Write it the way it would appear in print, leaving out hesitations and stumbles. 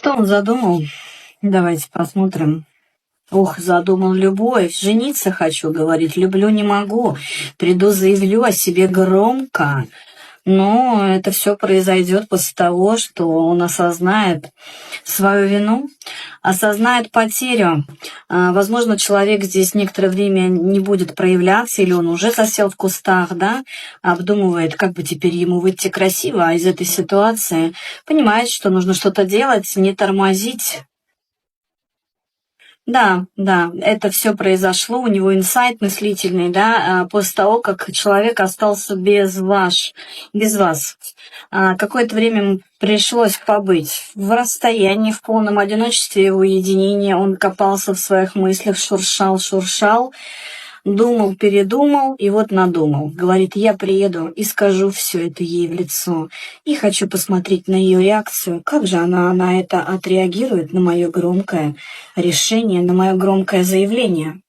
Что он задумал? Давайте посмотрим. Ох, задумал любовь. Жениться хочу, говорит. Люблю не могу. Приду, заявлю о себе громко. Но это все произойдет после того, что он осознает свою вину, осознает потерю. Возможно, человек здесь некоторое время не будет проявляться, или он уже засел в кустах, да, обдумывает, как бы теперь ему выйти красиво из этой ситуации, понимает, что нужно что-то делать, не тормозить. Да, да, это все произошло, у него инсайт мыслительный, да, после того, как человек остался без вас. Какое-то время ему пришлось побыть в расстоянии, в полном одиночестве и уединении. Он копался в своих мыслях, шуршал, думал, передумал и вот надумал. Говорит, я приеду и скажу все это ей в лицо. И хочу посмотреть на ее реакцию, как же она на это отреагирует, на мое громкое решение, на мое громкое заявление.